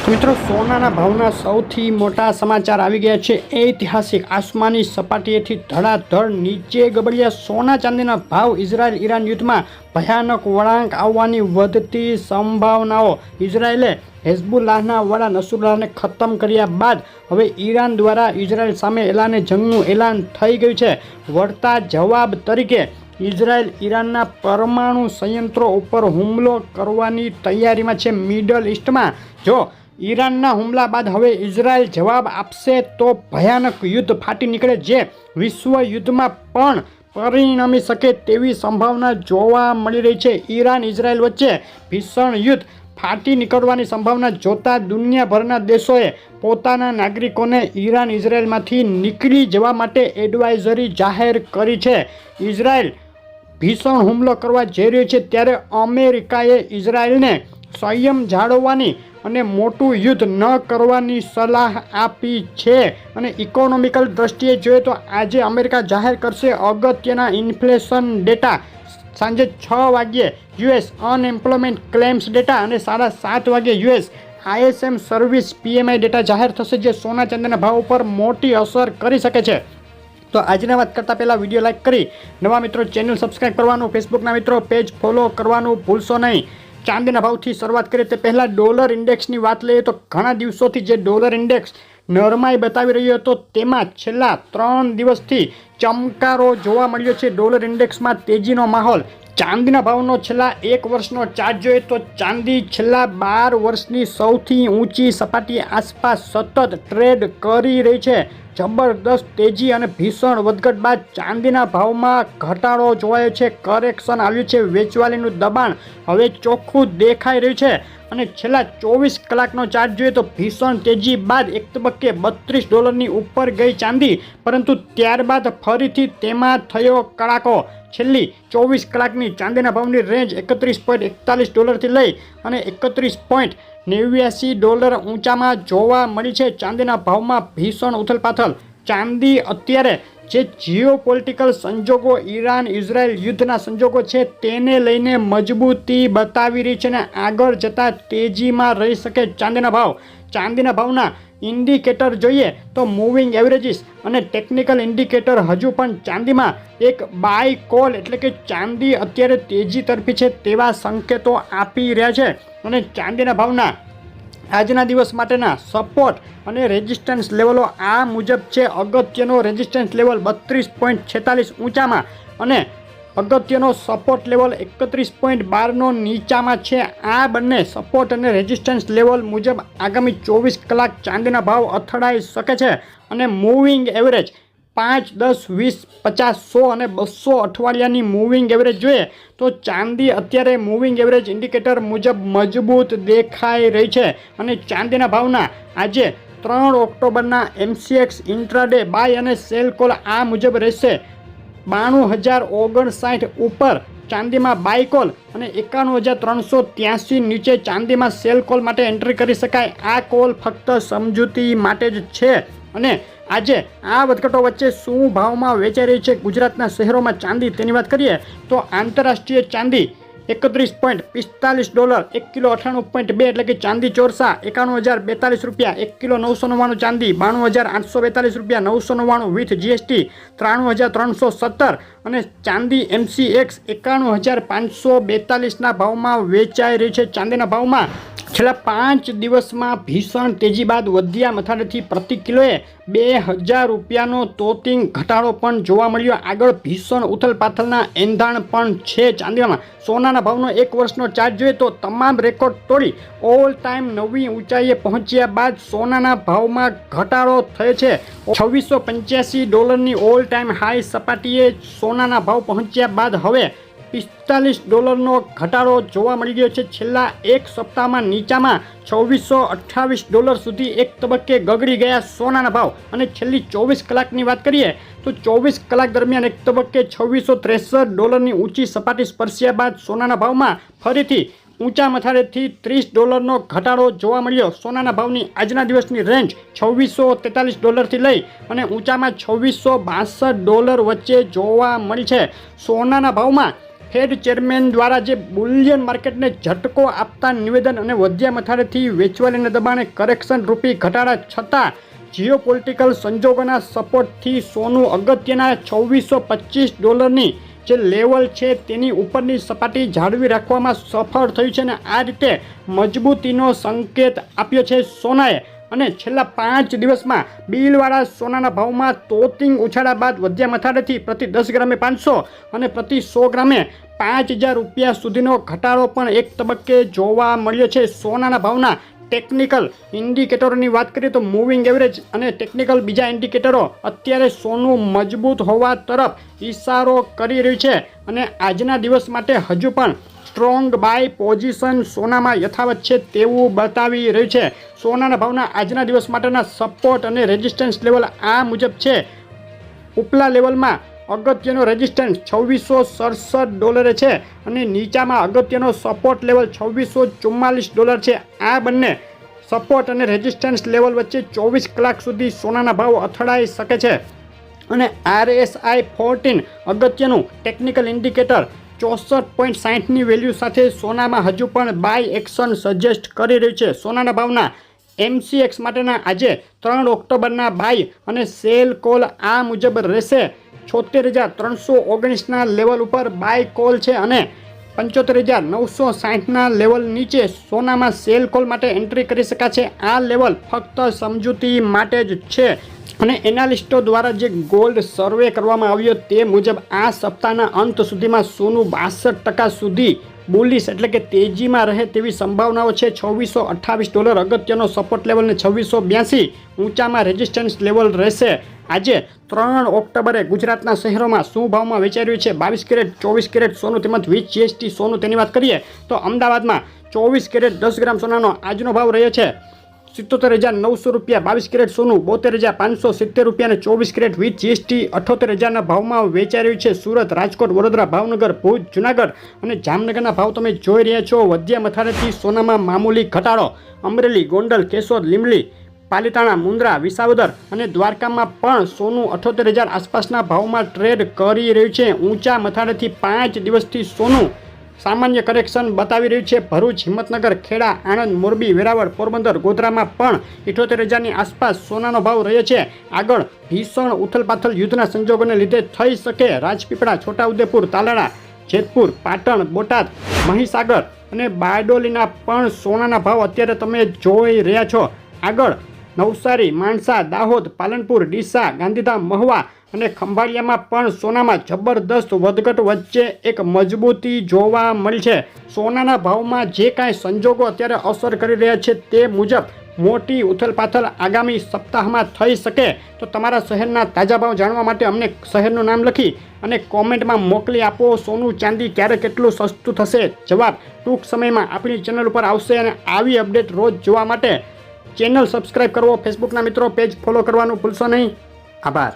તો મિત્રો સોનાના ભાવના સૌથી મોટા સમાચાર આવી ગયા છે। ઐતિહાસિક આસમાની સપાટીએથી ધડાધડ નીચે ગબડ્યા સોના ચાંદીના ભાવ। ઇઝરાયલ ઈરાન યુદ્ધમાં ભયાનક વળાંક આવવાની વધતી સંભાવનાઓ। ઇઝરાયલે હિઝબુલ્લાહના વડા નસરુલ્લાહને ખતમ કર્યા બાદ હવે ઈરાન દ્વારા ઇઝરાયલ સામે એલાને જંગનું એલાન થઈ ગયું છે। વળતા જવાબ તરીકે ઇઝરાયલ ઈરાનના પરમાણુ સંયંત્રો ઉપર હુમલો કરવાની તૈયારીમાં છે। મિડલ ઈસ્ટમાં જો ઈરાનના હુમલા બાદ હવે ઇઝરાયલ જવાબ આપશે તો ભયાનક યુદ્ધ ફાટી નીકળે, જે વિશ્વ યુદ્ધમાં પણ પરિણમી શકે તેવી સંભાવના જોવા મળી રહી છે। ઈરાન ઇઝરાયલ વચ્ચે ભીષણ યુદ્ધ ફાટી નીકળવાની સંભાવના જોતા દુનિયાભરના દેશોએ પોતાના નાગરિકોને ઈરાન ઇઝરાયલમાંથી નીકળી જવા માટે એડવાઇઝરી જાહેર કરી છે। ઇઝરાયલ ભીષણ હુમલો કરવા જઈ રહ્યો છે ત્યારે અમેરિકાએ ઇઝરાયલને સંયમ જાળવવાની અને મોટું યુદ્ધ ન કરવાની સલાહ આપી છે। અને ઇકોનોમિકલ દ્રષ્ટિએ જોઈએ તો આજે અમેરિકા જાહેર કરશે અગત્યના ઇન્ફ્લેશન ડેટા। સાંજે 6 વાગ્યે યુએસ અનએમ્પ્લોયમેન્ટ ક્લેમ્સ ડેટા અને 7:30 વાગ્યે US ISM service PMI data જાહેર થશે, જે સોના ચાંદીના ભાવ ઉપર મોટી અસર કરી શકે છે। તો આજની વાત કરતાં પહેલાં વિડીયો લાઇક કરી નવા મિત્રો ચેનલ સબસ્ક્રાઈબ કરવાનું, ફેસબુકના મિત્રો પેજ ફોલો કરવાનું ભૂલશો નહીં। ચાંદીના ભાવથી શરૂઆત કરીએ તે પહેલાં ડોલર ઇન્ડેક્સની વાત લઈએ તો ઘણા દિવસોથી જે ડોલર ઇન્ડેક્સ નરમાઈ બતાવી રહ્યો હતો તેમાં છેલ્લા 3 દિવસથી ચમકારો જોવા મળ્યો છે। ડોલર ઇન્ડેક્સમાં તેજીનો માહોલ। ચાંદીના ભાવનો છેલ્લા 1 વર્ષનો ચાર્ટ જોઈએ તો ચાંદી છેલ્લા 12 વર્ષની સૌથી ઊંચી સપાટીએ આસપાસ સતત ટ્રેડ કરી રહી છે। જબરદસ્ત તેજી અને ભીષણ વધઘટ બાદ ચાંદીના ભાવમાં ઘટાડો જોવાયો છે। કરેક્શન આવ્યું છે, વેચવાલીનું દબાણ હવે ચોખ્ખું દેખાઈ રહ્યું છે। અને છેલ્લા 24 કલાકનો ચાર્ટ જોઈએ તો ભીષણ તેજી બાદ એક તબક્કે $32 ઉપર ગઈ ચાંદી, પરંતુ ત્યારબાદ ફરીથી તેમાં થયો કડાકો। છેલ્લી 24 કલાકની ચાંદીના ભાવની રેન્જ $31.41 થી લઈ અને $31.89 ઊંચામાં જોવા મળી છે। ચાંદીના ભાવમાં ભીષણ ઉથલપાથલ। ચાંદી અત્યારે જે જીઓપોલિટિકલ સંજોગો ઈરાન ઇઝરાયલ યુદ્ધના સંજોગો છે તેને લઈને મજબૂતી બતાવી રહી છે અને આગળ જતાં તેજીમાં રહી શકે ચાંદીના ભાવના ઇન્ડિકેટર જોઈએ તો મૂવિંગ એવરેજીસ અને ટેકનિકલ ઇન્ડિકેટર હજુ પણ ચાંદીમાં એક બાય કોલ એટલે કે ચાંદી અત્યારે તેજી તરફી છે તેવા સંકેતો આપી રહ્યા છે। અને ચાંદીના ભાવના આજના દિવસ માટેના સપોર્ટ અને રેઝિસ્ટન્સ લેવલો આ મુજબ છે। અગત્યનો રેઝિસ્ટન્સ લેવલ 32.46 ઊંચામાં અને અગત્યનો સપોર્ટ લેવલ 31.12 નીચામાં છે। આ બંને સપોર્ટ અને રેઝિસ્ટન્સ લેવલ મુજબ આગામી 24 કલાક ચાંદીના ભાવ અથડાઈ શકે છે। અને મૂવિંગ એવરેજ 5, 10, 20, 50, 100 અને 200 અઠવાડિયાની મૂવિંગ એવરેજ જોઈએ તો ચાંદી અત્યારે મૂવિંગ એવરેજ ઇન્ડિકેટર મુજબ મજબૂત દેખાઈ રહી છે। અને ચાંદીના ભાવના આજે 3 ઓક્ટોબરના MCX ઇન્ટ્રાડે બાય અને સેલ કોલ આ મુજબ રહેશે। 92,059 ઉપર ચાંદીમાં બાય કોલ અને 91,383 નીચે ચાંદીમાં સેલ કોલ માટે એન્ટ્રી કરી શકાય। આ કોલ ફક્ત સમજૂતી માટે જ છે। અને આજે આ વધઘટો વચ્ચે શું ભાવમાં વેચાઈ રહી છે ગુજરાતના શહેરોમાં ચાંદી તેની વાત કરીએ તો આંતરરાષ્ટ્રીય ચાંદી $31.45, 1 કિલો 98.2 એટલે કે ચાંદી ચોરસા $91,042, 1 કિલો 999 ચાંદી $92,842, 999 વિથ GST $93,317 અને ચાંદી MCX 91,542 ભાવમાં વેચાઈ રહી છે। ચાંદીના ભાવમાં છેલ્લા 5 દિવસમાં ભીષણ તેજી બાદ વધ્યા મથાળેથી પ્રતિ કિલોએ $2,000નો તોતિંગ ઘટાડો પણ જોવા મળ્યો। આગળ ભીષણ ઉથલપાથલના એંધાણ પણ છે ચાંદીમાં। સોનાના ભાવનો 1 વર્ષનો ચાર્ટ જોઈએ તો તમામ રેકોર્ડ તોડી ઓલ ટાઈમ નવી ઊંચાઈએ પહોંચ્યા બાદ સોનાના ભાવમાં ઘટાડો થયો છે। $2,685ની ઓલ ટાઈમ હાઈ સપાટીએ સોનાના ભાવ પહોંચ્યા બાદ હવે $45નો ઘટાડો જોવા મળી ગયો છે। છેલ્લા 1 સપ્તાહમાં નીચામાં $2,628 સુધી એક તબક્કે ગગડી ગયા સોનાના ભાવ। અને છેલ્લી 24 કલાકની વાત કરીએ તો 24 કલાક દરમિયાન એક તબક્કે $2,663ની ઊંચી સપાટી સ્પર્શ્યા બાદ સોનાના ભાવમાં ફરીથી ઊંચા મથાળેથી $30નો ઘટાડો જોવા મળ્યો। સોનાના ભાવની આજના દિવસની રેન્જ $2,643 થી લઈ અને ઊંચામાં $2,662 વચ્ચે જોવા મળી છે। સોનાના ભાવમાં ફેડ ચેરમેન દ્વારા જે બુલિયન માર્કેટને ઝટકો આપતા નિવેદન અને વધ્યા મથાળેથી વેચવાલીના દબાણે કરેક્શન રૂપી ઘટાડા છતાં જીઓપોલિટિકલ સંજોગોના સપોર્ટથી સોનું અગત્યના $2625 જે લેવલ છે તેની ઉપરની સપાટી જાળવી રાખવામાં સફળ થયું છે અને આ રીતે મજબૂતીનો સંકેત આપ્યો છે સોનાએ. અને છેલ્લા 5 દિવસમાં બિલવાળા સોનાના ભાવમાં તોતિંગ ઉછાળા બાદ વધ્યા મથાળેથી પ્રતિ 10 ગ્રામે 500 અને પ્રતિ 100 ગ્રામે $5000 સુધીનો ઘટાડો પણ એક તબક્કે જોવા મળ્યો છે. સોનાના ભાવના ટેકનિકલ ઇન્ડિકેટરોની વાત કરીએ તો મૂવિંગ એવરેજ અને ટેકનિકલ બીજા ઇન્ડિકેટરો અત્યારે સોનું મજબૂત હોવા તરફ ઇશારો કરી રહ્યું છે અને આજના દિવસ માટે હજુ પણ સ્ટ્રોંગ બાય પોઝિશન સોનામાં યથાવત છે તેવું બતાવી રહ્યું છે. સોનાના ભાવના આજના દિવસ માટેના સપોર્ટ અને રેઝિસ્ટન્સ લેવલ આ મુજબ છે. ઉપલા લેવલમાં અગત્યનો રેઝિસ્ટન્સ $2667 છે અને નીચામાં અગત્યનો સપોર્ટ લેવલ $2644 છે. આ બંને સપોર્ટ અને રેઝિસ્ટન્સ લેવલ વચ્ચે 24 કલાક સુધી સોનાના ભાવ અથડાઈ શકે છે. અને RSI 14 અગત્યનું ટેકનિકલ ઇન્ડિકેટર 64.60ની વેલ્યુ સાથે સોનામાં હજુ પણ બાય એક્શન સજેસ્ટ કરી રહ્યું છે. સોનાના ભાવના MCX માટેના આજે 3 ઓક્ટોબરના બાય અને સેલ કોલ આ મુજબ રહેશે. 74319ના લેવલ ઉપર બાય કોલ છે અને 75960ના લેવલ નીચે સોનામાં સેલ કોલ માટે એન્ટ્રી કરી શકાશે. આ લેવલ ફક્ત સમજૂતી માટે જ છે. અને એનાલિસ્ટો દ્વારા જે ગોલ્ડ સર્વે કરવામાં આવ્યો તે મુજબ આ સપ્તાહના અંત સુધીમાં સોનું 62% સુધી બુલિશ એટલે કે તેજીમાં રહે તેવી સંભાવનાઓ છે. $2628 અગત્યનો સપોર્ટ લેવલ ને 2682 ઊંચામાં રેઝિસ્ટન્સ લેવલ રહેશે. આજે 3 ઓક્ટોબરે ગુજરાતના શહેરોમાં શું ભાવમાં વેચાઈ રહ્યું છે 22 કેરેટ 24 કેરેટ સોનું તેમજ વિથ GST સોનું તેની વાત કરીએ તો અમદાવાદમાં 24 કેરેટ 10 ગ્રામ સોનાનો આજનો ભાવ રહ્યો છે $77,900, 22 કેરેટ સોનું $72,570 અને 24 કેરેટ વિથ GST $78,000ના ભાવમાં વેચાઈ રહ્યું છે. સુરત, રાજકોટ, વડોદરા, ભાવનગર, ભુજ, જુનાગઢ અને જામનગરના ભાવ તમે જોઈ રહ્યા છો. વધ્યા મથાળેથી સોનામાં મામૂલી ઘટાડો. અમરેલી, ગોંડલ, કેશોદ, લીંબડી, પાલિતાણા, મુન્દ્રા, વિસાવદર અને દ્વારકામાં પણ સોનું $78,000 આસપાસના ભાવમાં ટ્રેડ કરી રહ્યું છે. ઊંચા મથાળેથી 5 દિવસથી સોનું સામાન્ય કરેક્શન બતાવી રહ્યું છે. ભરૂચ, હિંમતનગર, ખેડા, આણંદ, મોરબી, વેરાવળ, પોરબંદર, ગોધરામાં પણ $78,000ની આસપાસ સોનાનો ભાવ રહ્યો છે. આગળ ભીષણ ઉથલપાથલ યુદ્ધના સંજોગોને લીધે થઈ શકે. રાજપીપળા, છોટાઉદેપુર, તાલાળા, જેતપુર, પાટણ, બોટાદ, મહીસાગર અને બારડોલીના પણ સોનાના ભાવ અત્યારે તમે જોઈ રહ્યા છો. આગળ નવસારી, માણસા, દાહોદ, પાલનપુર, ડીસા, ગાંધીધામ, મહુવા અને ખંભાળિયામાં પણ સોનામાં જબરદસ્ત વધઘટ વચ્ચે એક મજબૂતી જોવા મળી છે. સોનાના ભાવમાં જે કાંઈ સંજોગો અત્યારે અસર કરી રહ્યા છે તે મુજબ મોટી ઉથલપાથલ આગામી સપ્તાહમાં થઈ શકે. તો તમારા શહેરના તાજા ભાવ જાણવા માટે અમને શહેરનું નામ લખી અને કોમેન્ટમાં મોકલી આપો. સોનું ચાંદી ક્યારે કેટલું સસ્તું થશે જવાબ ટૂંક સમયમાં આપણી ચેનલ ઉપર આવશે. અને આવી અપડેટ રોજ જોવા માટે ચેનલ સબસ્ક્રાઈબ કરવો, ફેસબુકના મિત્રો પેજ ફોલો કરવાનું ભૂલશો નહીં. આભાર.